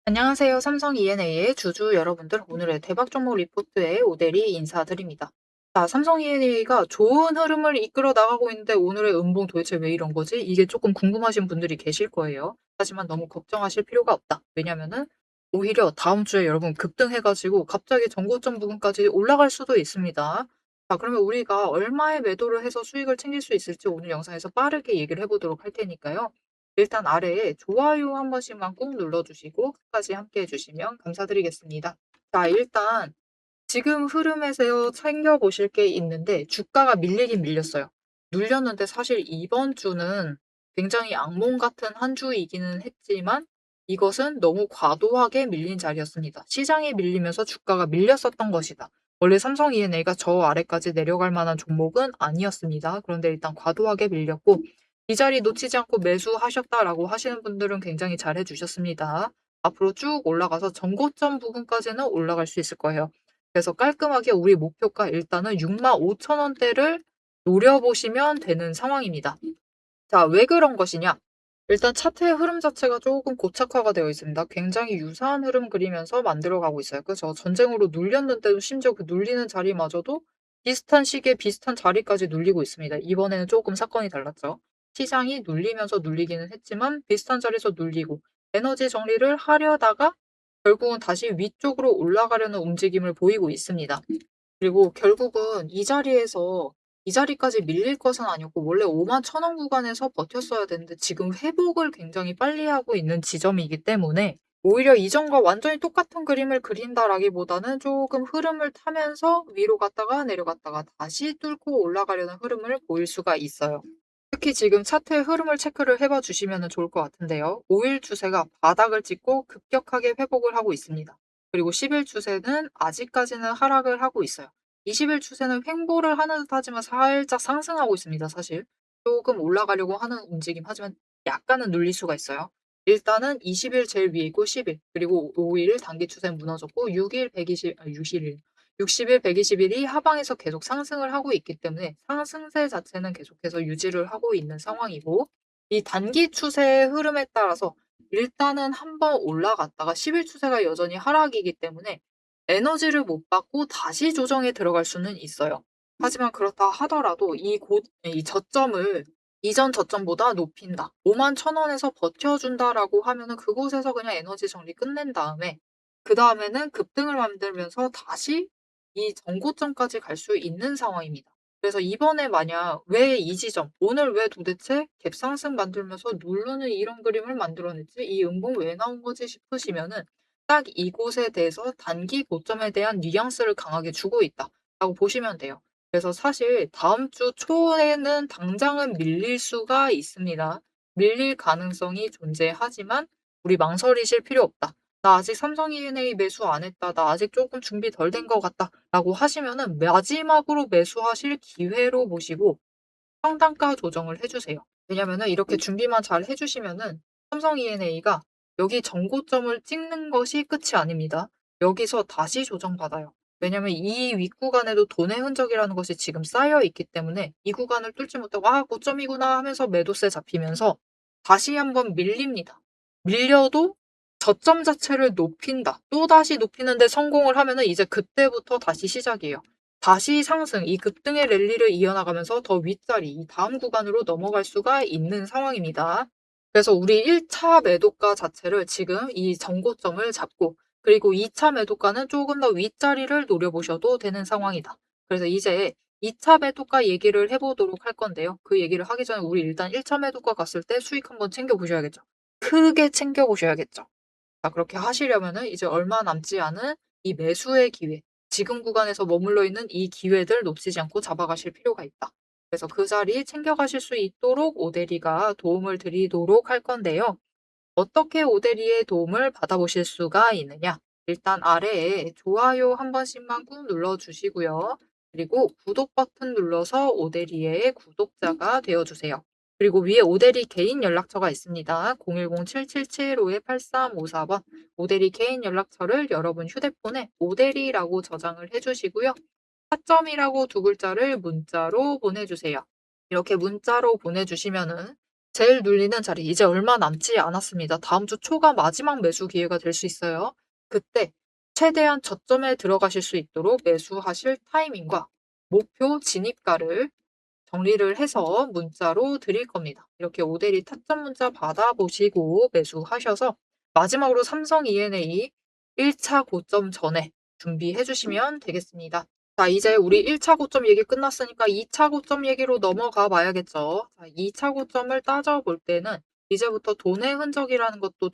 안녕하세요. 삼성 E&A의 주주 여러분들, 오늘의 대박 종목 리포트에 오대리 인사드립니다. 자, 삼성 E&A가 좋은 흐름을 이끌어 나가고 있는데 오늘의 음봉 도대체 왜 이런 거지? 이게 조금 궁금하신 분들이 계실 거예요. 하지만 너무 걱정하실 필요가 없다. 왜냐면은 오히려 다음 주에 여러분 급등해가지고 갑자기 전고점 부근까지 올라갈 수도 있습니다. 자, 그러면 우리가 얼마의 매도를 해서 수익을 챙길 수 있을지 오늘 영상에서 빠르게 얘기를 해보도록 할 테니까요. 일단 아래에 좋아요 한 번씩만 꾹 눌러주시고 끝까지 함께 해주시면 감사드리겠습니다. 자, 일단 지금 흐름에서 챙겨보실 게 있는데 주가가 밀리긴 밀렸어요. 눌렸는데 사실 이번 주는 굉장히 악몽 같은 한 주이기는 했지만 이것은 너무 과도하게 밀린 자리였습니다. 시장이 밀리면서 주가가 밀렸었던 것이다. 원래 삼성 E&A가 저 아래까지 내려갈 만한 종목은 아니었습니다. 그런데 일단 과도하게 밀렸고 이 자리 놓치지 않고 매수하셨다라고 하시는 분들은 굉장히 잘 해주셨습니다. 앞으로 쭉 올라가서 전고점 부분까지는 올라갈 수 있을 거예요. 그래서 깔끔하게 우리 목표가 일단은 65,000원대를 노려보시면 되는 상황입니다. 자, 왜 그런 것이냐? 일단 차트의 흐름 자체가 조금 고착화가 되어 있습니다. 굉장히 유사한 흐름 그리면서 만들어가고 있어요. 그죠? 전쟁으로 눌렸는데도 심지어 그 눌리는 자리마저도 비슷한 시기에 비슷한 자리까지 눌리고 있습니다. 이번에는 조금 사건이 달랐죠. 시장이 눌리면서 눌리기는 했지만 비슷한 자리에서 눌리고 에너지 정리를 하려다가 결국은 다시 위쪽으로 올라가려는 움직임을 보이고 있습니다. 그리고 결국은 이 자리까지 밀릴 것은 아니었고 원래 51,000원 구간에서 버텼어야 되는데 지금 회복을 굉장히 빨리 하고 있는 지점이기 때문에 오히려 이전과 완전히 똑같은 그림을 그린다라기보다는 조금 흐름을 타면서 위로 갔다가 내려갔다가 다시 뚫고 올라가려는 흐름을 보일 수가 있어요. 특히 지금 차트의 흐름을 체크를 해봐 주시면 좋을 것 같은데요. 5일 추세가 바닥을 찍고 급격하게 회복을 하고 있습니다. 그리고 10일 추세는 아직까지는 하락을 하고 있어요. 20일 추세는 횡보를 하는 듯 하지만 살짝 상승하고 있습니다, 사실. 조금 올라가려고 하는 움직임 하지만 약간은 눌릴 수가 있어요. 일단은 20일 제일 위에 있고 10일, 그리고 5일 단기 추세 무너졌고 6일, 120, 60일, 60일, 120일이 하방에서 계속 상승을 하고 있기 때문에 상승세 자체는 계속해서 유지를 하고 있는 상황이고 이 단기 추세의 흐름에 따라서 일단은 한번 올라갔다가 10일 추세가 여전히 하락이기 때문에 에너지를 못 받고 다시 조정에 들어갈 수는 있어요. 하지만 그렇다 하더라도 이 저점을 이전 저점보다 높인다. 51,000원에서 버텨준다라고 하면은 그곳에서 그냥 에너지 정리 끝낸 다음에 그 다음에는 급등을 만들면서 다시 이 전고점까지 갈 수 있는 상황입니다. 그래서 이번에 만약 왜 이 지점, 오늘 왜 도대체 갭상승 만들면서 누르는 이런 그림을 만들어냈지? 이 음봉 왜 나온 거지 싶으시면은 딱 이곳에 대해서 단기 고점에 대한 뉘앙스를 강하게 주고 있다라고 보시면 돼요. 그래서 사실 다음 주 초에는 당장은 밀릴 수가 있습니다. 밀릴 가능성이 존재하지만 우리 망설이실 필요 없다. 나 아직 삼성 E&A 매수 안 했다. 나 아직 조금 준비 덜 된 것 같다. 라고 하시면은 마지막으로 매수하실 기회로 보시고 상단가 조정을 해주세요. 왜냐면은 이렇게 준비만 잘 해주시면은 삼성 E&A가 여기 전고점을 찍는 것이 끝이 아닙니다. 여기서 다시 조정받아요. 왜냐면 이 윗구간에도 돈의 흔적이라는 것이 지금 쌓여 있기 때문에 이 구간을 뚫지 못하고 고점이구나 하면서 매도세 잡히면서 다시 한번 밀립니다. 밀려도 저점 자체를 높인다. 또다시 높이는데 성공을 하면은 이제 그때부터 다시 시작이에요. 다시 상승, 이 급등의 랠리를 이어나가면서 더 윗자리, 이 다음 구간으로 넘어갈 수가 있는 상황입니다. 그래서 우리 1차 매도가 자체를 지금 이 전고점을 잡고 그리고 2차 매도가는 조금 더 윗자리를 노려보셔도 되는 상황이다. 그래서 이제 2차 매도가 얘기를 해보도록 할 건데요. 그 얘기를 하기 전에 우리 일단 1차 매도가 갔을 때 수익 한번 챙겨보셔야겠죠. 크게 챙겨보셔야겠죠. 자, 그렇게 하시려면은 이제 얼마 남지 않은 이 매수의 기회, 지금 구간에서 머물러 있는 이 기회들 놓치지 않고 잡아가실 필요가 있다. 그래서 그 자리 챙겨가실 수 있도록 오대리가 도움을 드리도록 할 건데요. 어떻게 오대리의 도움을 받아보실 수가 있느냐? 일단 아래에 좋아요 한 번씩만 꾹 눌러주시고요. 그리고 구독 버튼 눌러서 오대리의 구독자가 되어주세요. 그리고 위에 오대리 개인 연락처가 있습니다. 010-7775-8354번 오대리 개인 연락처를 여러분 휴대폰에 오대리라고 저장을 해주시고요. 타점이라고 두 글자를 문자로 보내주세요. 이렇게 문자로 보내주시면은 제일 눌리는 자리 이제 얼마 남지 않았습니다. 다음 주 초가 마지막 매수 기회가 될 수 있어요. 그때 최대한 저점에 들어가실 수 있도록 매수하실 타이밍과 목표 진입가를 정리를 해서 문자로 드릴 겁니다. 이렇게 오대리 타점 문자 받아보시고 매수하셔서 마지막으로 삼성 E&A 1차 고점 전에 준비해 주시면 되겠습니다. 자, 이제 우리 1차 고점 얘기 끝났으니까 2차 고점 얘기로 넘어가 봐야겠죠. 자, 2차 고점을 따져볼 때는 이제부터 돈의 흔적이라는 것도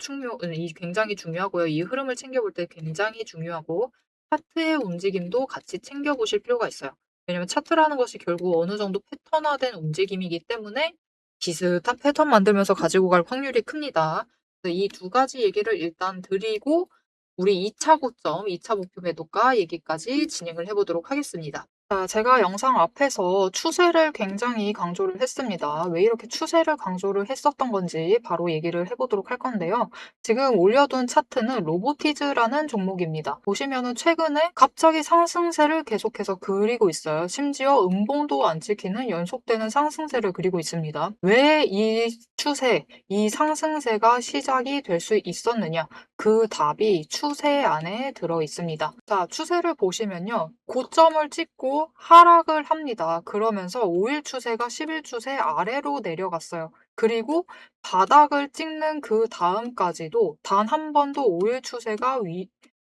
굉장히 중요하고요. 이 흐름을 챙겨볼 때 굉장히 중요하고 차트의 움직임도 같이 챙겨보실 필요가 있어요. 왜냐면 차트라는 것이 결국 어느 정도 패턴화된 움직임이기 때문에 비슷한 패턴 만들면서 가지고 갈 확률이 큽니다. 이 두 가지 얘기를 일단 드리고 우리 2차 고점, 2차 목표 매도가 얘기까지 진행을 해보도록 하겠습니다. 자, 제가 영상 앞에서 추세를 굉장히 강조를 했습니다. 왜 이렇게 추세를 강조를 했었던 건지 바로 얘기를 해보도록 할 건데요. 지금 올려둔 차트는 로보티즈라는 종목입니다. 보시면은 최근에 갑자기 상승세를 계속해서 그리고 있어요. 심지어 음봉도 안 찍히는 연속되는 상승세를 그리고 있습니다. 왜 이 추세, 이 상승세가 시작이 될 수 있었느냐? 그 답이 추세 안에 들어 있습니다. 자, 추세를 보시면요. 고점을 찍고 하락을 합니다. 그러면서 5일 추세가 10일 추세 아래로 내려갔어요. 그리고 바닥을 찍는 그 다음까지도 단 한 번도 5일 추세가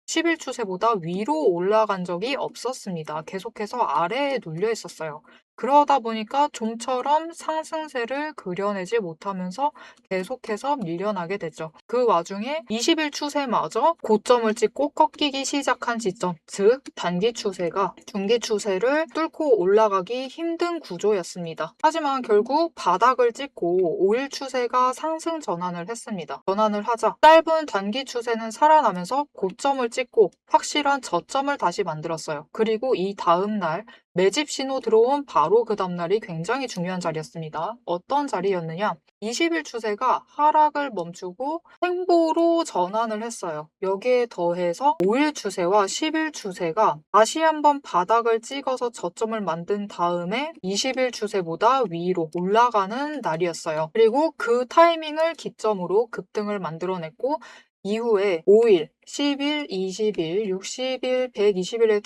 10일 추세보다 위로 올라간 적이 없었습니다. 계속해서 아래에 눌려 있었어요. 그러다 보니까 좀처럼 상승세를 그려내지 못하면서 계속해서 밀려나게 되죠. 그 와중에 20일 추세마저 고점을 찍고 꺾이기 시작한 지점, 즉 단기 추세가 중기 추세를 뚫고 올라가기 힘든 구조였습니다. 하지만 결국 바닥을 찍고 5일 추세가 상승 전환을 했습니다. 전환을 하자 짧은 단기 추세는 살아나면서 고점을 찍고 확실한 저점을 다시 만들었어요. 그리고 이 다음 날 매집 신호 들어온 바로 그 다음날이 굉장히 중요한 자리였습니다. 어떤 자리였느냐? 20일 추세가 하락을 멈추고 횡보로 전환을 했어요. 여기에 더해서 5일 추세와 10일 추세가 다시 한번 바닥을 찍어서 저점을 만든 다음에 20일 추세보다 위로 올라가는 날이었어요. 그리고 그 타이밍을 기점으로 급등을 만들어냈고 이후에 5일, 10일, 20일, 60일, 120일의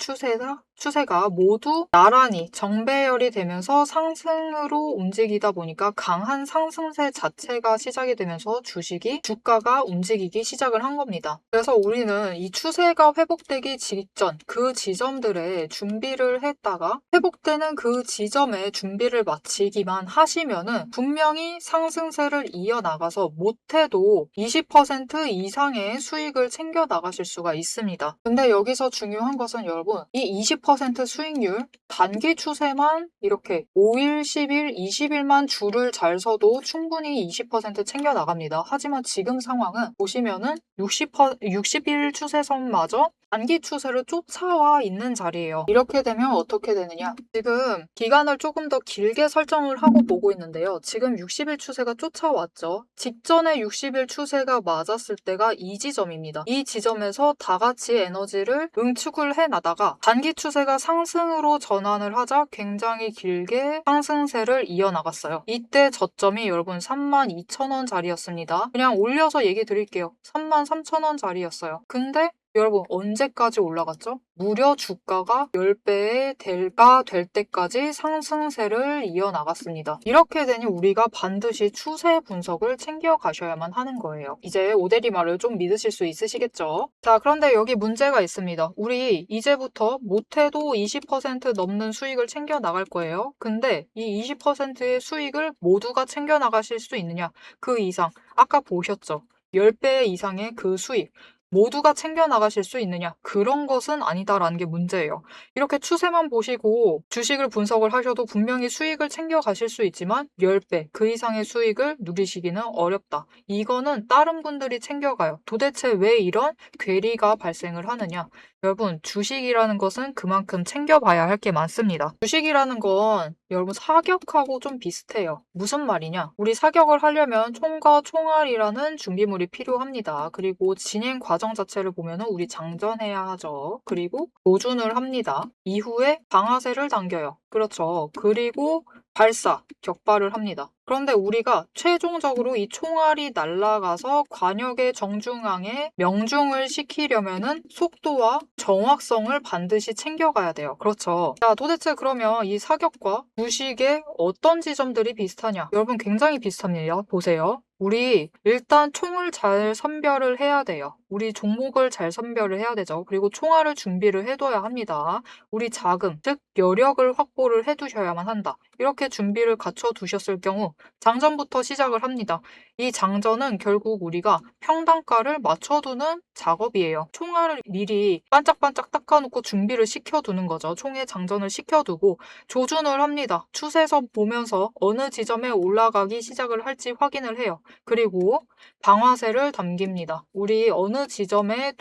추세가 모두 나란히 정배열이 되면서 상승으로 움직이다 보니까 강한 상승세 자체가 시작이 되면서 주가가 움직이기 시작을 한 겁니다. 그래서 우리는 이 추세가 회복되기 직전 그 지점들에 준비를 했다가 회복되는 그 지점에 준비를 마치기만 하시면은 분명히 상승세를 이어나가서 못해도 20% 이상의 수익을 챙겨 나가실 수가 있습니다. 근데 여기서 중요한 것은 여러분, 이 20% 수익률 단기 추세만 이렇게 5일, 10일, 20일만 줄을 잘 서도 충분히 20% 챙겨 나갑니다. 하지만 지금 상황은 보시면은 60일 추세선마저 단기 추세를 쫓아와 있는 자리예요. 이렇게 되면 어떻게 되느냐? 지금 기간을 조금 더 길게 설정을 하고 보고 있는데요. 지금 60일 추세가 쫓아왔죠. 직전에 60일 추세가 맞았을 때가 이 지점입니다. 이 지점에서 다 같이 에너지를 응축을 해나다가 단기 추세가 상승으로 전환을 하자 굉장히 길게 상승세를 이어나갔어요. 이때 저점이 여러분 32,000원 자리였습니다. 그냥 올려서 얘기 드릴게요. 33,000원 자리였어요. 근데 여러분 언제까지 올라갔죠? 무려 주가가 10배의 대가 될 때까지 상승세를 이어나갔습니다. 이렇게 되니 우리가 반드시 추세 분석을 챙겨가셔야만 하는 거예요. 이제 오대리 말을 좀 믿으실 수 있으시겠죠? 자, 그런데 여기 문제가 있습니다. 우리 이제부터 못해도 20% 넘는 수익을 챙겨 나갈 거예요. 근데 이 20%의 수익을 모두가 챙겨 나가실 수 있느냐? 그 이상 아까 보셨죠? 10배 이상의 그 수익 모두가 챙겨 나가실 수 있느냐? 그런 것은 아니다라는 게 문제예요. 이렇게 추세만 보시고 주식을 분석을 하셔도 분명히 수익을 챙겨 가실 수 있지만 10배 그 이상의 수익을 누리시기는 어렵다. 이거는 다른 분들이 챙겨가요. 도대체 왜 이런 괴리가 발생을 하느냐? 여러분, 주식이라는 것은 그만큼 챙겨봐야 할 게 많습니다. 주식이라는 건 여러분 사격하고 좀 비슷해요. 무슨 말이냐? 우리 사격을 하려면 총과 총알이라는 준비물이 필요합니다. 그리고 진행 과정 자체를 보면 우리 장전해야 하죠. 그리고 조준을 합니다. 이후에 방아쇠를 당겨요. 그렇죠. 그리고 발사, 격발을 합니다. 그런데 우리가 최종적으로 이 총알이 날아가서 관역의 정중앙에 명중을 시키려면은 속도와 정확성을 반드시 챙겨가야 돼요. 그렇죠. 자, 도대체 그러면 이 사격과 부식의 어떤 지점들이 비슷하냐? 여러분 굉장히 비슷합니다. 보세요. 우리 일단 총을 잘 선별을 해야 돼요. 우리 종목을 잘 선별을 해야 되죠. 그리고 총알을 준비를 해둬야 합니다. 우리 자금, 즉 여력을 확보를 해두셔야만 한다. 이렇게 준비를 갖춰 두셨을 경우 장전부터 시작을 합니다. 이 장전은 결국 우리가 평단가를 맞춰두는 작업이에요. 총알을 미리 반짝반짝 닦아놓고 준비를 시켜두는 거죠. 총에 장전을 시켜두고 조준을 합니다. 추세선 보면서 어느 지점에 올라가기 시작을 할지 확인을 해요. 그리고 방아쇠를 당깁니다. 우리 어느 지점에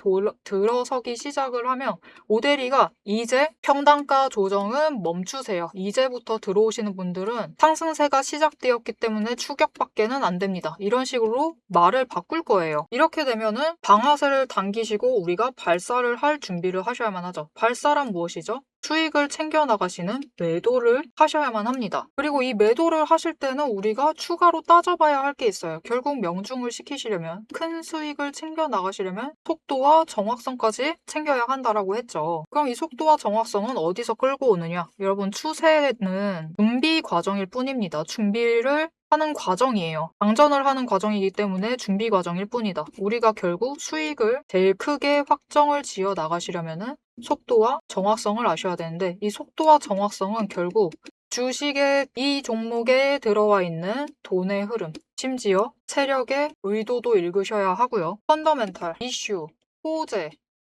들어서기 시작을 하면 오대리가 이제 평단가 조정은 멈추세요. 이제부터 들어오시는 분들은 상승세가 시작되었기 때문에 추격밖에는 안 됩니다. 이런 식으로 말을 바꿀 거예요. 이렇게 되면은 방아쇠를 당기시고 우리가 발사를 할 준비를 하셔야만 하죠. 발사란 무엇이죠? 수익을 챙겨 나가시는 매도를 하셔야만 합니다. 그리고 이 매도를 하실 때는 우리가 추가로 따져봐야 할 게 있어요. 결국 명중을 시키시려면, 큰 수익을 챙겨 나가시려면 속도와 정확성까지 챙겨야 한다라고 했죠. 그럼 이 속도와 정확성은 어디서 끌고 오느냐? 여러분, 추세는 준비 과정일 뿐입니다. 준비를 하는 과정이에요. 장전을 하는 과정이기 때문에 준비 과정일 뿐이다. 우리가 결국 수익을 제일 크게 확정을 지어 나가시려면은 속도와 정확성을 아셔야 되는데, 이 속도와 정확성은 결국 주식의 이 종목에 들어와 있는 돈의 흐름, 심지어 세력의 의도도 읽으셔야 하고요. 펀더멘탈, 이슈, 호재,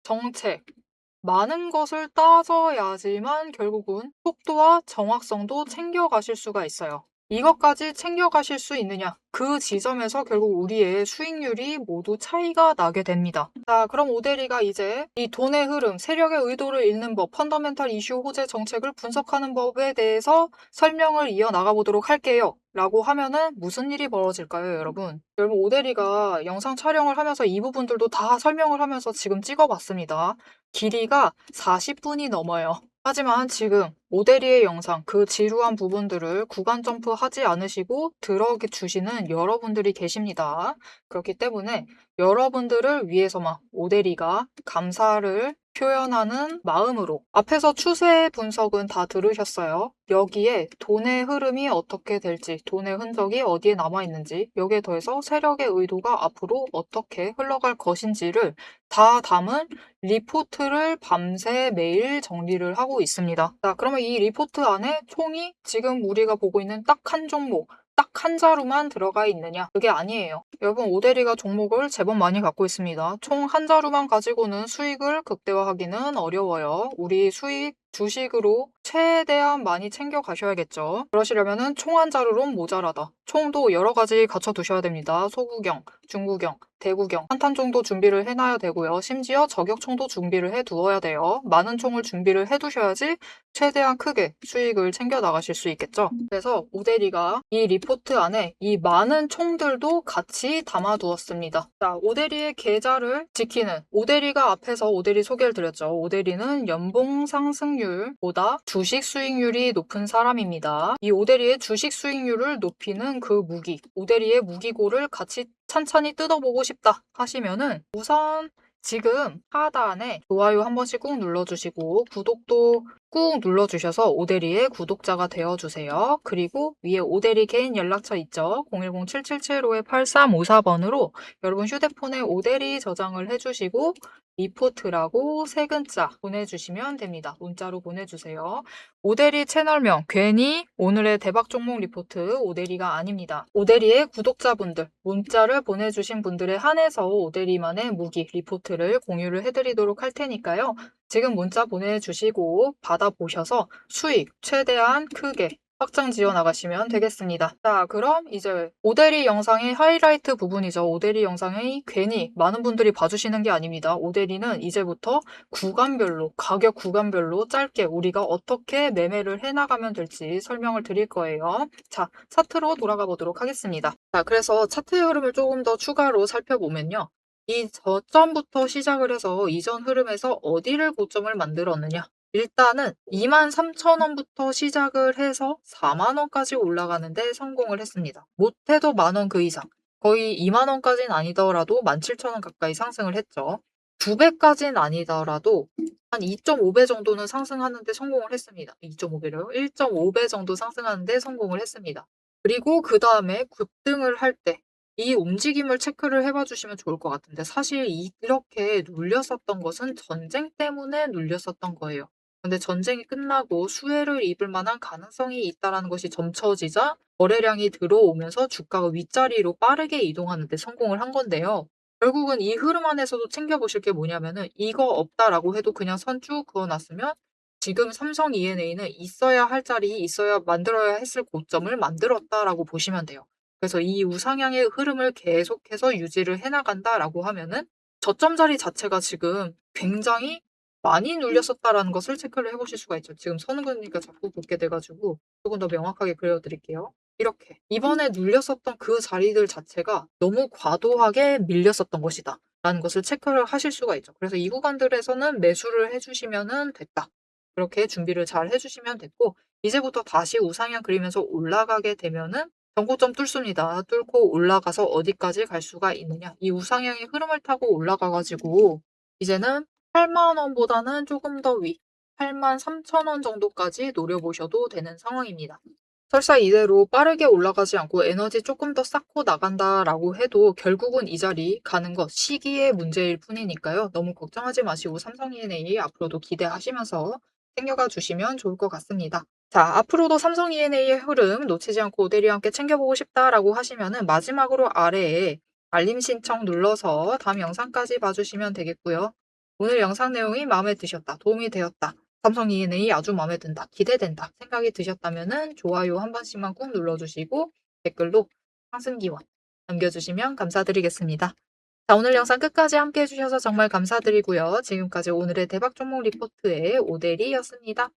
정책, 많은 것을 따져야지만 결국은 속도와 정확성도 챙겨가실 수가 있어요. 이것까지 챙겨가실 수 있느냐? 그 지점에서 결국 우리의 수익률이 모두 차이가 나게 됩니다. 자, 그럼 오대리가 이제 이 돈의 흐름, 세력의 의도를 읽는 법, 펀더멘탈 이슈 호재 정책을 분석하는 법에 대해서 설명을 이어나가 보도록 할게요. 라고 하면은 무슨 일이 벌어질까요, 여러분? 여러분, 오대리가 영상 촬영을 하면서 이 부분들도 다 설명을 하면서 지금 찍어봤습니다. 길이가 40분이 넘어요. 하지만 지금 오대리의 영상, 그 지루한 부분들을 구간 점프하지 않으시고 들어주시는 여러분들이 계십니다. 그렇기 때문에 여러분들을 위해서만 오대리가 감사를 표현하는 마음으로 앞에서 추세 분석은 다 들으셨어요. 여기에 돈의 흐름이 어떻게 될지, 돈의 흔적이 어디에 남아있는지, 여기에 더해서 세력의 의도가 앞으로 어떻게 흘러갈 것인지를 다 담은 리포트를 밤새 매일 정리를 하고 있습니다. 자, 그러면 이 리포트 안에 총이 지금 우리가 보고 있는 딱 한 종목, 딱 한 자루만 들어가 있느냐? 그게 아니에요. 여러분, 오대리가 종목을 제법 많이 갖고 있습니다. 총 한 자루만 가지고는 수익을 극대화하기는 어려워요. 우리 수익 주식으로 최대한 많이 챙겨 가셔야겠죠. 그러시려면은 총 한 자루론 모자라다. 총도 여러 가지 갖춰 두셔야 됩니다. 소구경, 중구경, 대구경, 한탄 총도 준비를 해놔야 되고요. 심지어 저격총도 준비를 해 두어야 돼요. 많은 총을 준비를 해 두셔야지 최대한 크게 수익을 챙겨 나가실 수 있겠죠. 그래서 오대리가 이 리포트 안에 이 많은 총들도 같이 담아 두었습니다. 자, 오대리의 계좌를 지키는, 오대리가 앞에서 오대리 소개를 드렸죠. 오대리는 연봉 상승률보다 주식 수익률이 높은 사람입니다. 이 오대리의 주식 수익률을 높이는 그 무기, 오대리의 무기고를 같이 찬찬히 뜯어보고 싶다 하시면은 우선 지금 하단에 좋아요 한 번씩 꾹 눌러주시고 구독도 꾹 눌러주셔서 오대리의 구독자가 되어주세요. 그리고 위에 오대리 개인 연락처 있죠? 010-777-8354번으로 여러분 휴대폰에 오대리 저장을 해주시고 리포트라고 세 글자 보내주시면 됩니다. 문자로 보내주세요. 오대리 채널명 괜히 오늘의 대박 종목 리포트 오대리가 아닙니다. 오대리의 구독자분들 문자를 보내주신 분들에 한해서 오대리만의 무기 리포트를 공유를 해드리도록 할 테니까요. 지금 문자 보내주시고 받아보셔서 수익 최대한 크게 확장 지어 나가시면 되겠습니다. 자, 그럼 이제 오대리 영상의 하이라이트 부분이죠. 오대리 영상이 괜히 많은 분들이 봐주시는 게 아닙니다. 오대리는 이제부터 구간별로, 가격 구간별로 짧게 우리가 어떻게 매매를 해나가면 될지 설명을 드릴 거예요. 자, 차트로 돌아가 보도록 하겠습니다. 자, 그래서 차트의 흐름을 조금 더 추가로 살펴보면요. 이 저점부터 시작을 해서 이전 흐름에서 어디를 고점을 만들었느냐? 일단은 23,000원부터 시작을 해서 40,000원까지 올라가는데 성공을 했습니다. 못해도 10,000원 그 이상. 거의 20,000원까지는 아니더라도 17,000원 가까이 상승을 했죠. 2배까지는 아니더라도 한 2.5배 정도는 상승하는데 성공을 했습니다. 2.5배로요? 1.5배 정도 상승하는데 성공을 했습니다. 그리고 그다음에 급등을 할 때 이 움직임을 체크를 해봐 주시면 좋을 것 같은데, 사실 이렇게 눌렸었던 것은 전쟁 때문에 눌렸었던 거예요. 근데 전쟁이 끝나고 수혜를 입을 만한 가능성이 있다라는 것이 점쳐지자 거래량이 들어오면서 주가가 윗자리로 빠르게 이동하는 데 성공을 한 건데요. 결국은 이 흐름 안에서도 챙겨보실 게 뭐냐면은, 이거 없다라고 해도 그냥 선 쭉 그어 놨으면 지금 삼성 E&A는 있어야 할 자리, 있어야 만들어야 했을 고점을 만들었다라고 보시면 돼요. 그래서 이 우상향의 흐름을 계속해서 유지를 해 나간다라고 하면은 저점 자리 자체가 지금 굉장히 많이 눌렸었다라는 것을 체크를 해 보실 수가 있죠. 지금 선을 그으니까 자꾸 긋게 돼 가지고 조금 더 명확하게 그려 드릴게요. 이렇게 이번에 눌렸었던 그 자리들 자체가 너무 과도하게 밀렸었던 것이다 라는 것을 체크를 하실 수가 있죠. 그래서 이 구간들에서는 매수를 해 주시면은 됐다. 그렇게 준비를 잘 해 주시면 됐고, 이제부터 다시 우상향 그리면서 올라가게 되면은 전고점 뚫습니다. 뚫고 올라가서 어디까지 갈 수가 있느냐. 이 우상향의 흐름을 타고 올라가 가지고 이제는 80,000원보다는 조금 더 위, 83,000원 정도까지 노려보셔도 되는 상황입니다. 설사 이대로 빠르게 올라가지 않고 에너지 조금 더 쌓고 나간다라고 해도 결국은 이 자리 가는 것 시기의 문제일 뿐이니까요. 너무 걱정하지 마시고 삼성 E&A 앞으로도 기대하시면서 챙겨가 주시면 좋을 것 같습니다. 자, 앞으로도 삼성 E&A의 흐름 놓치지 않고 오대리와 함께 챙겨보고 싶다라고 하시면은 마지막으로 아래에 알림 신청 눌러서 다음 영상까지 봐주시면 되겠고요. 오늘 영상 내용이 마음에 드셨다, 도움이 되었다, 삼성 E&A 아주 마음에 든다, 기대된다 생각이 드셨다면은 좋아요 한 번씩만 꾹 눌러주시고 댓글로 상승 기원 남겨주시면 감사드리겠습니다. 자, 오늘 영상 끝까지 함께 해주셔서 정말 감사드리고요. 지금까지 오늘의 대박 종목 리포트의 오대리였습니다.